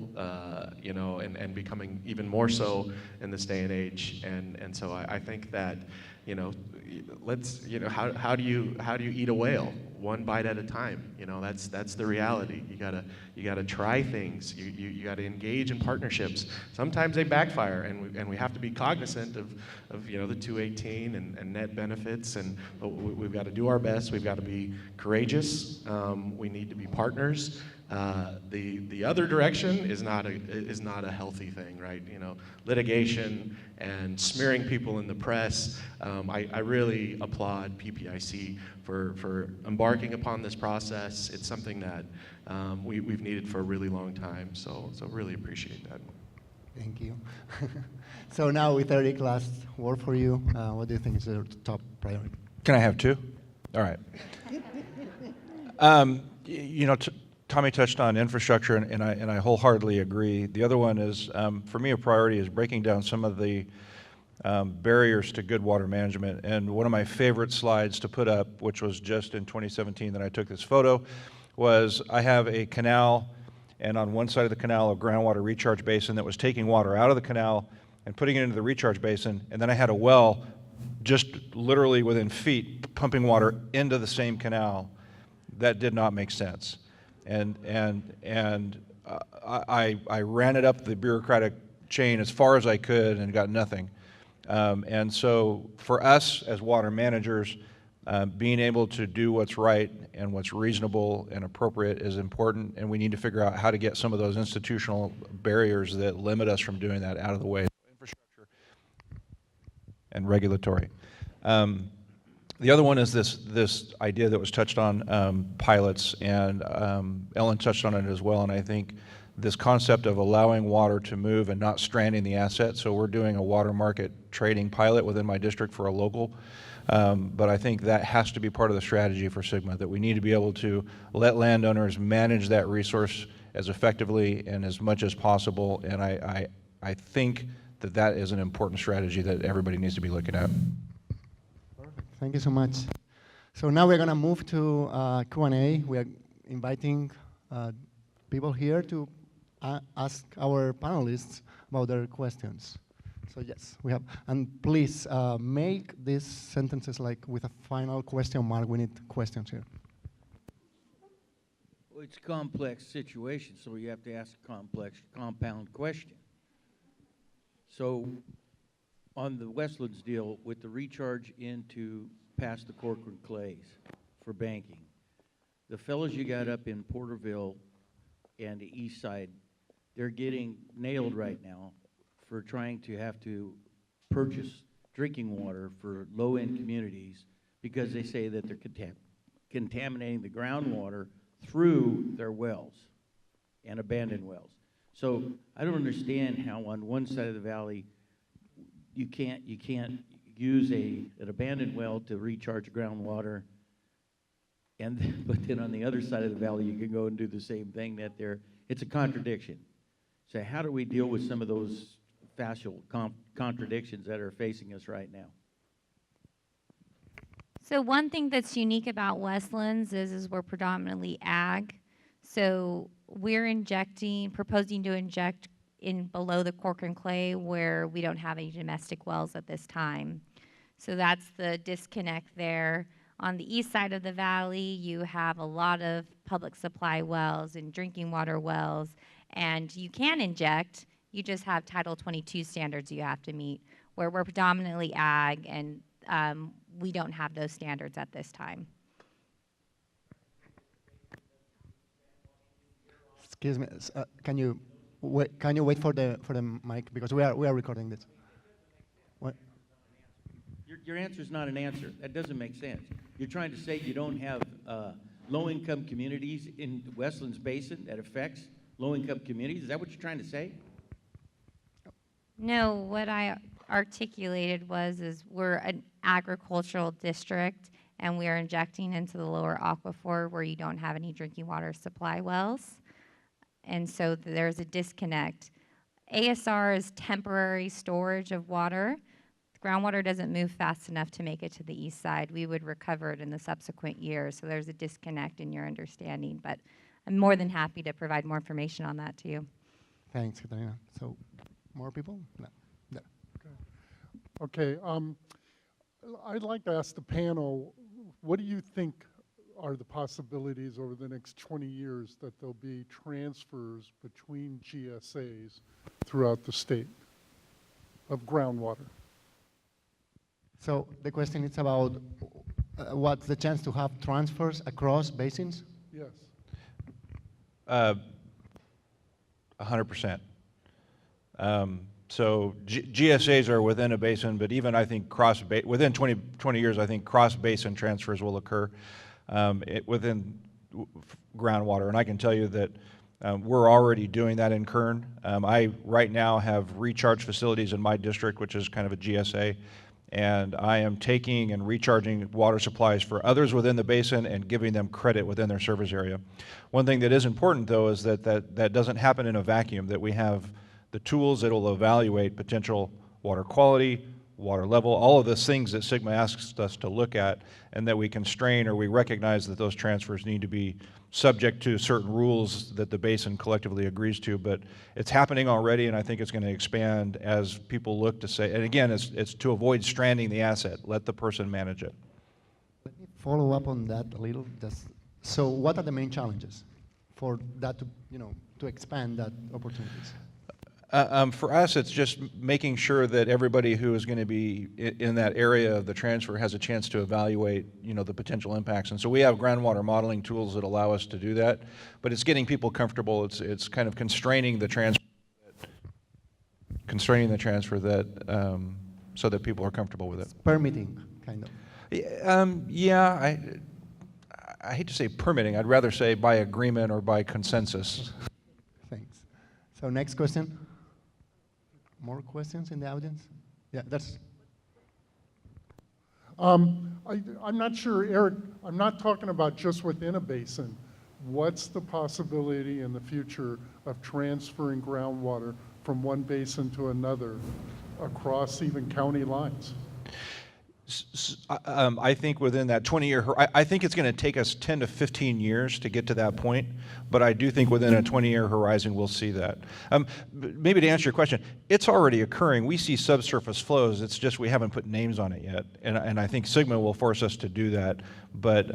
you know, and becoming even more so in this day and age. And so I think that, you know, you know, how do you eat a whale? One bite at a time. You know, that's the reality. You gotta try things. You gotta engage in partnerships. Sometimes they backfire, and we have to be cognizant of you know, the 218 and net benefits. But we've got to do our best. We've got to be courageous. We need to be partners. The other direction is not a healthy thing, right? You know, litigation and smearing people in the press. I really applaud PPIC for embarking upon this process. It's something that we've needed for a really long time. So really appreciate that. Thank you. So now with Eric, last word for you. What do you think is your top priority? Can I have two? All right. You know, Tommy touched on infrastructure, and I wholeheartedly agree. The other one is, for me, a priority is breaking down some of the barriers to good water management. And one of my favorite slides to put up, which was just in 2017 that I took this photo, was I have a canal, and on one side of the canal, a groundwater recharge basin that was taking water out of the canal and putting it into the recharge basin, and then I had a well just literally within feet pumping water into the same canal. That did not make sense. And I ran it up the bureaucratic chain as far as I could and got nothing. And so for us as water managers, being able to do what's right and what's reasonable and appropriate is important, and we need to figure out how to get some of those institutional barriers that limit us from doing that out of the way. Infrastructure and regulatory. The other one is this idea that was touched on, pilots, and Ellen touched on it as well, and I think this concept of allowing water to move and not stranding the asset. So we're doing a water market trading pilot within my district for a local, but I think that has to be part of the strategy for Sigma, that we need to be able to let landowners manage that resource as effectively and as much as possible, and I think that is an important strategy that everybody needs to be looking at. Thank you so much. So now we're going to move to Q&A. We are inviting people here to ask our panelists about their questions. So yes, we have. And please make these sentences like with a final question mark. We need questions here. Well, it's a complex situation, so you have to ask a complex, compound question. So on the Westlands deal with the recharge into past the Corcoran clays for banking, the fellows you got up in Porterville and the east side, they're getting nailed right now for trying to have to purchase drinking water for low-end communities because they say that they're contaminating the groundwater through their wells and abandoned wells. So I don't understand how on one side of the valley you can't use an abandoned well to recharge groundwater, but then on the other side of the valley you can go and do the same thing. It's a contradiction. So how do we deal with some of those factual contradictions that are facing us right now? So one thing that's unique about Westlands is we're predominantly ag. So we're proposing to inject in below the Corcoran clay where we don't have any domestic wells at this time. So that's the disconnect there. On the east side of the valley, you have a lot of public supply wells and drinking water wells, and you can inject, you just have Title 22 standards you have to meet, where we're predominantly ag, and we don't have those standards at this time. Excuse me, can you wait for the mic, because we are recording this. What? Your answer is not an answer. That doesn't make sense. You're trying to say you don't have low-income communities in the Westlands Basin that affects low-income communities? Is that what you're trying to say? No, what I articulated is we're an agricultural district and we are injecting into the lower aquifer where you don't have any drinking water supply wells. And so there's a disconnect. ASR is temporary storage of water. Groundwater doesn't move fast enough to make it to the east side. We would recover it in the subsequent years. So there's a disconnect in your understanding, but I'm more than happy to provide more information on that to you. Thanks, Katarina. So, more people? No. No. Okay, I'd like to ask the panel, what do you think are the possibilities over the next 20 years that there'll be transfers between GSAs throughout the state of groundwater? So the question is about what's the chance to have transfers across basins? Yes. 100%. So GSAs are within a basin, but even I think within 20 years, I think cross-basin transfers will occur within groundwater. And I can tell you that we're already doing that in Kern. I right now have recharge facilities in my district, which is kind of a GSA, and I am taking and recharging water supplies for others within the basin and giving them credit within their service area. One thing that is important, though, is that doesn't happen in a vacuum, that we have the tools that will evaluate potential water quality, water level, all of those things that Sigma asks us to look at, and that we constrain or we recognize that those transfers need to be subject to certain rules that the basin collectively agrees to. But it's happening already, and I think it's going to expand as people look to say, and again, it's to avoid stranding the asset. Let the person manage it. Let me follow up on that a little. So what are the main challenges for that to expand that opportunities? For us, it's just making sure that everybody who is going to be in that area of the transfer has a chance to evaluate, the potential impacts. And so we have groundwater modeling tools that allow us to do that. But it's getting people comfortable. It's kind of constraining the transfer that so that people are comfortable with it. It's permitting, kind of. Yeah, I hate to say permitting. I'd rather say by agreement or by consensus. Thanks. So next question. More questions in the audience? Yeah, that's. I'm not sure, Eric, I'm not talking about just within a basin. What's the possibility in the future of transferring groundwater from one basin to another across even county lines? I think within that 20-year, I think it's going to take us 10 to 15 years to get to that point, but I do think within a 20-year horizon we'll see that. Maybe to answer your question, it's already occurring. We see subsurface flows, it's just we haven't put names on it yet, and I think Sigma will force us to do that, but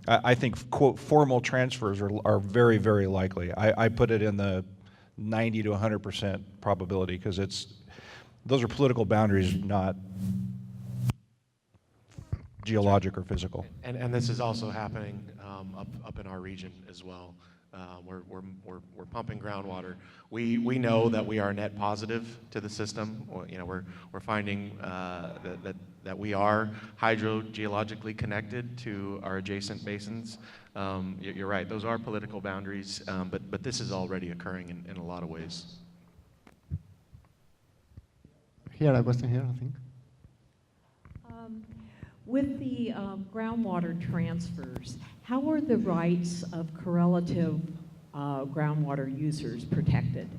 I think, quote, formal transfers are very, very likely. I put it in the 90 to 100% probability because those are political boundaries, not geologic or physical. And this is also happening up in our region as well. We're pumping groundwater. We know that we are net positive to the system. We're finding that we are hydrogeologically connected to our adjacent basins. You're right; those are political boundaries, but this is already occurring in a lot of ways. Here, a question here, I think. With the groundwater transfers, how are the rights of correlative groundwater users protected?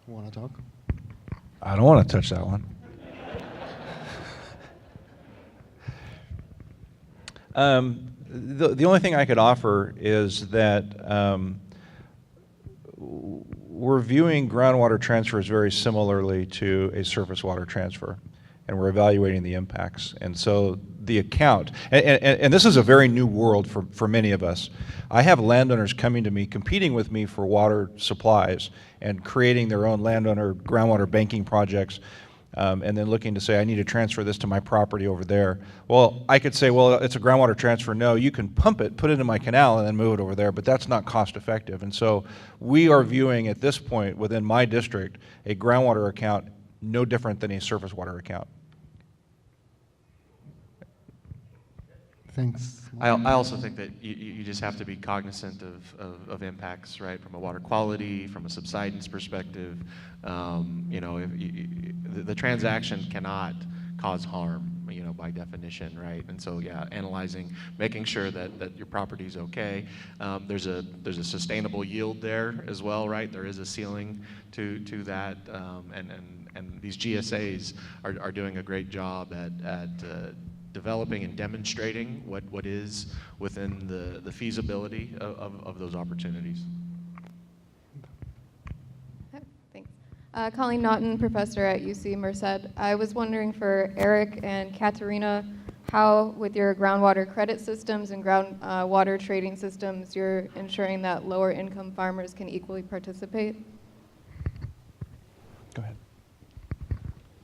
Want to talk? I don't want to touch that one. The only thing I could offer is that we're viewing groundwater transfers very similarly to a surface water transfer, and we're evaluating the impacts. And so the account, and this is a very new world for many of us. I have landowners coming to me, competing with me for water supplies and creating their own landowner groundwater banking projects, and then looking to say, I need to transfer this to my property over there. Well, I could say, well, it's a groundwater transfer. No, you can pump it, put it in my canal, and then move it over there, but that's not cost effective. And so we are viewing at this point within my district a groundwater account no different than a surface water account. Thanks. I also think that you just have to be cognizant of impacts, right, from a water quality, from a subsidence perspective. You know, the transaction cannot cause harm, you know, by definition, right? And so, yeah, analyzing, making sure that your property is okay. There's a sustainable yield there as well, right? There is a ceiling to that, and these GSAs are doing a great job at developing and demonstrating what is within the feasibility of those opportunities. Thanks. Colleen Naughton, professor at UC Merced. I was wondering for Eric and Katerina, how with your groundwater credit systems and groundwater trading systems, you're ensuring that lower income farmers can equally participate? Go ahead.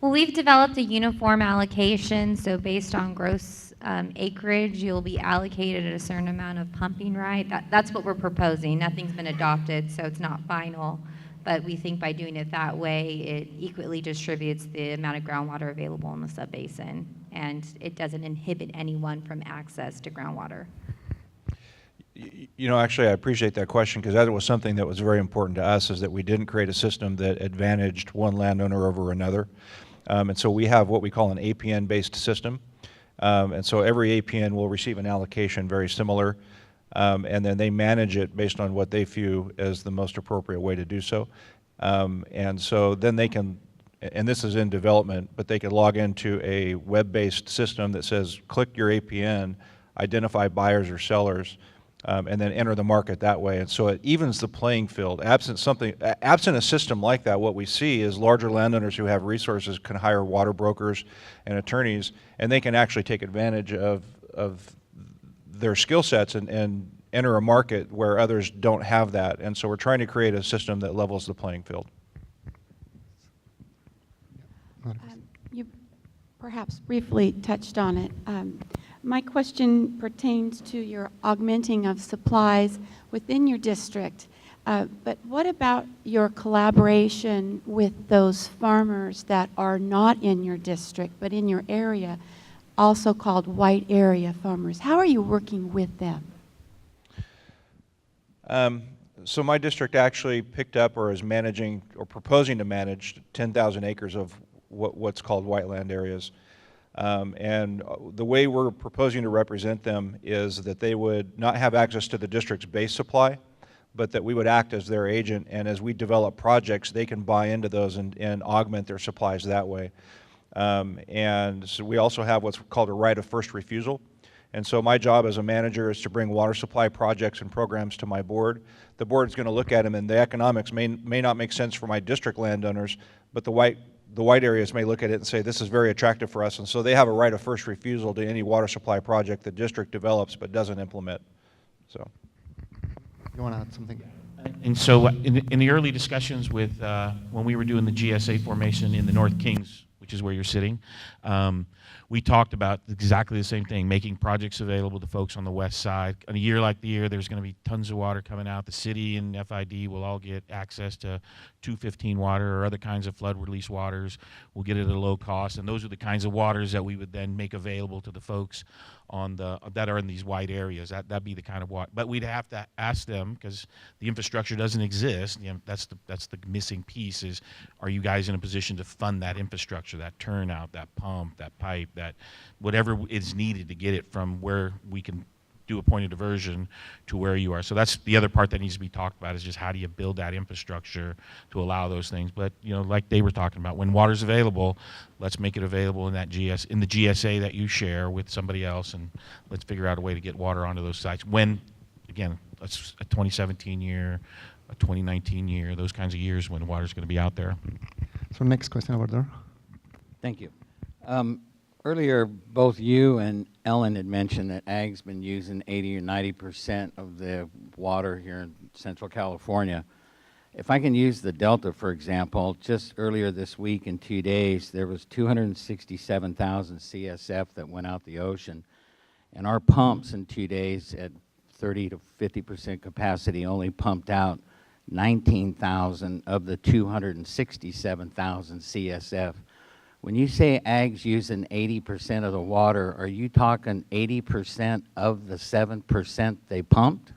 Well, we've developed a uniform allocation, so based on gross acreage, you'll be allocated a certain amount of pumping right. That's what we're proposing. Nothing's been adopted, so it's not final. But we think by doing it that way, it equally distributes the amount of groundwater available in the subbasin, and it doesn't inhibit anyone from access to groundwater. You know, actually, I appreciate that question, because that was something that was very important to us, is that we didn't create a system that advantaged one landowner over another. And so we have what we call an APN-based system. And so every APN will receive an allocation very similar, and then they manage it based on what they view as the most appropriate way to do so. And so then they can, and this is in development, but they can log into a web-based system that says, click your APN, identify buyers or sellers, and then enter the market that way. And so it evens the playing field. Absent a system like that, what we see is larger landowners who have resources can hire water brokers and attorneys, and they can actually take advantage of their skill sets and enter a market where others don't have that. And so we're trying to create a system that levels the playing field. You perhaps briefly touched on it. My question pertains to your augmenting of supplies within your district. But what about your collaboration with those farmers that are not in your district but in your area, also called white area farmers? How are you working with them? So my district actually picked up or is managing or proposing to manage 10,000 acres of what's called whiteland areas. And the way we're proposing to represent them is that they would not have access to the district's base supply, but that we would act as their agent, and as we develop projects, they can buy into those and augment their supplies that way. And so we also have what's called a right of first refusal. And so my job as a manager is to bring water supply projects and programs to my board. The board's going to look at them, and the economics may not make sense for my district landowners, but the white areas may look at it and say, this is very attractive for us, and so they have a right of first refusal to any water supply project the district develops but doesn't implement. So, You want to add something? And so in the early discussions with, when we were doing the GSA formation in the North Kings, which is where you're sitting, we talked about exactly the same thing, making projects available to folks on the west side. In a year like the year, there's going to be tons of water coming out. The city and FID will all get access to 215 water or other kinds of flood release waters. We'll get it at a low cost, and those are the kinds of waters that we would then make available to the folks on that are in these wide areas. That'd be the kind of water. But we'd have to ask them, because the infrastructure doesn't exist. You know, that's the missing piece is, are you guys in a position to fund that infrastructure, that turnout, that pump, that pipe, that whatever is needed to get it from where we can do a point of diversion to where you are. So that's the other part that needs to be talked about, is just how do you build that infrastructure to allow those things. But you know, like they were talking about, when water's available, let's make it available in the GSA that you share with somebody else, and let's figure out a way to get water onto those sites. When, again, that's a 2017 year, a 2019 year, those kinds of years when water's going to be out there. So next question over there. Thank you. Earlier, both you and Ellen had mentioned that ag's been using 80 or 90% of the water here in Central California. If I can use the Delta, for example, just earlier this week in 2 days, there was 267,000 CSF that went out the ocean. And our pumps in 2 days at 30 to 50% capacity only pumped out 19,000 of the 267,000 CSF, When you say ag's using 80% of the water, are you talking 80% of the 7% they pumped?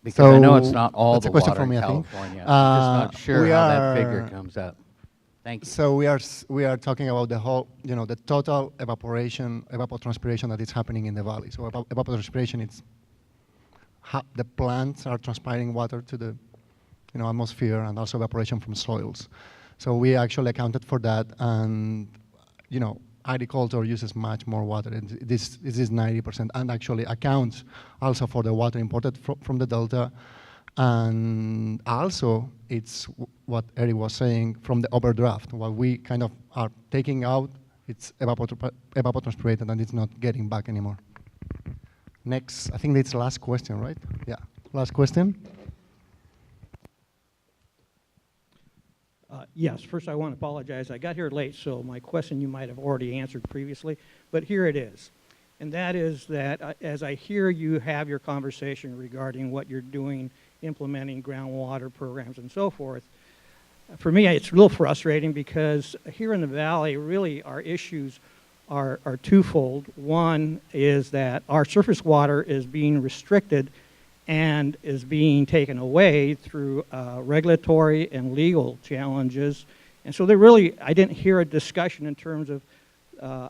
Because I know it's not all that's the a question water for in me, I think. California. I'm just not sure we how that figure are- comes up. Thank you. So we are talking about the whole, the total evaporation, evapotranspiration that is happening in the valley. So evapotranspiration, it's how the plants are transpiring water to the, atmosphere, and also evaporation from soils. So we actually accounted for that, and agriculture uses much more water. And this is 90%, and actually accounts also for the water imported from the delta. And also, it's what Eric was saying from the overdraft. What we kind of are taking out, it's evapotranspirated, and it's not getting back anymore. Next, I think it's the last question, right? Yeah, last question. Yes, first I want to apologize. I got here late, so my question you might have already answered previously, but here it is. And that is that as I hear you have your conversation regarding what you're doing, implementing groundwater programs and so forth, for me it's a little frustrating because here in the valley, really our issues are twofold. One is that our surface water is being restricted and is being taken away through regulatory and legal challenges. And so I didn't hear a discussion in terms of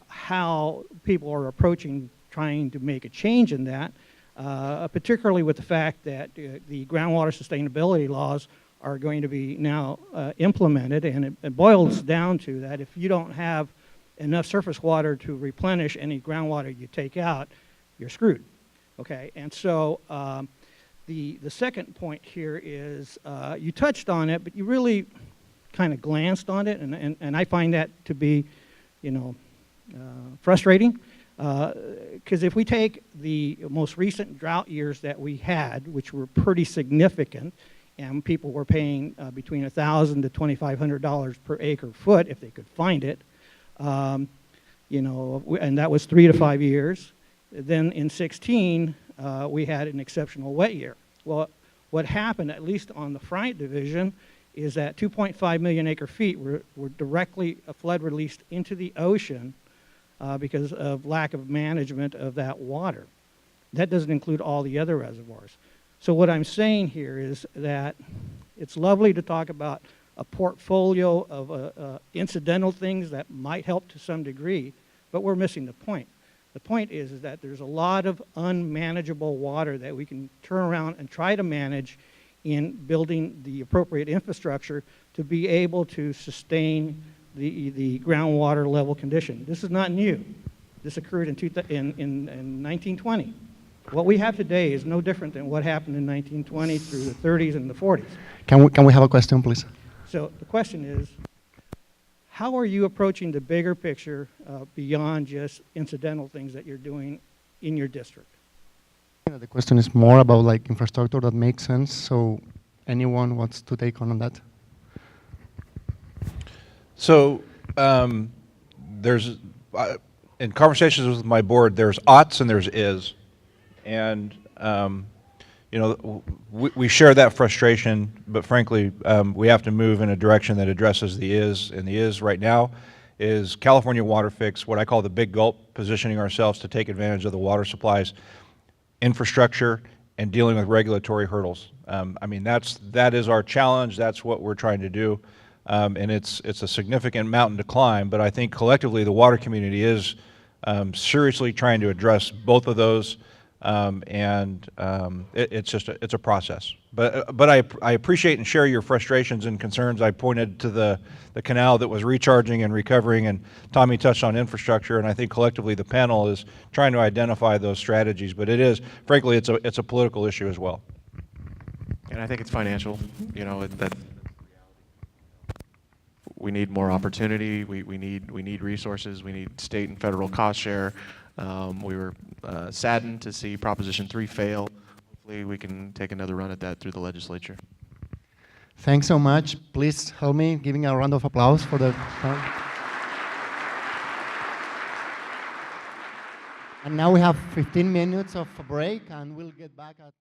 how people are approaching trying to make a change in that, particularly with the fact that the groundwater sustainability laws are going to be now implemented, and it boils down to that if you don't have enough surface water to replenish any groundwater you take out, you're screwed. Okay, and so the second point here is you touched on it, but you really kind of glanced on it, and I find that to be, frustrating. Because if we take the most recent drought years that we had, which were pretty significant, and people were paying between $1,000 to $2,500 per acre foot if they could find it, and that was 3 to 5 years. Then in 16, we had an exceptional wet year. Well, what happened, at least on the Friant division, is that 2.5 million acre feet were directly flood released into the ocean because of lack of management of that water. That doesn't include all the other reservoirs. So what I'm saying here is that it's lovely to talk about a portfolio of incidental things that might help to some degree, but we're missing the point. The point is that there's a lot of unmanageable water that we can turn around and try to manage in building the appropriate infrastructure to be able to sustain the groundwater level condition. This is not new. This occurred in 1920. What we have today is no different than what happened in 1920 through the 30s and the 40s. Can we have a question, please? So the question is, how are you approaching the bigger picture beyond just incidental things that you're doing in your district? The question is more about like infrastructure that makes sense. So anyone wants to take on that? So there's, in conversations with my board, there's oughts and there's is. And, we share that frustration, but frankly, we have to move in a direction that addresses the is. And the is right now is California Water Fix, what I call the big gulp, positioning ourselves to take advantage of the water supplies, infrastructure, and dealing with regulatory hurdles. That is our challenge. That's what we're trying to do. And it's a significant mountain to climb, but I think collectively the water community is seriously trying to address both of those, it's a process. But I appreciate and share your frustrations and concerns. I pointed to the canal that was recharging and recovering, and Tommy touched on infrastructure, and I think collectively the panel is trying to identify those strategies, but frankly, it's a political issue as well. And I think it's financial, that we need more opportunity, we need resources, we need state and federal cost share. We were saddened to see Proposition 3 fail. Hopefully we can take another run at that through the legislature. Thanks so much. Please help me giving a round of applause for the panel. And now we have 15 minutes of a break, and we'll get back at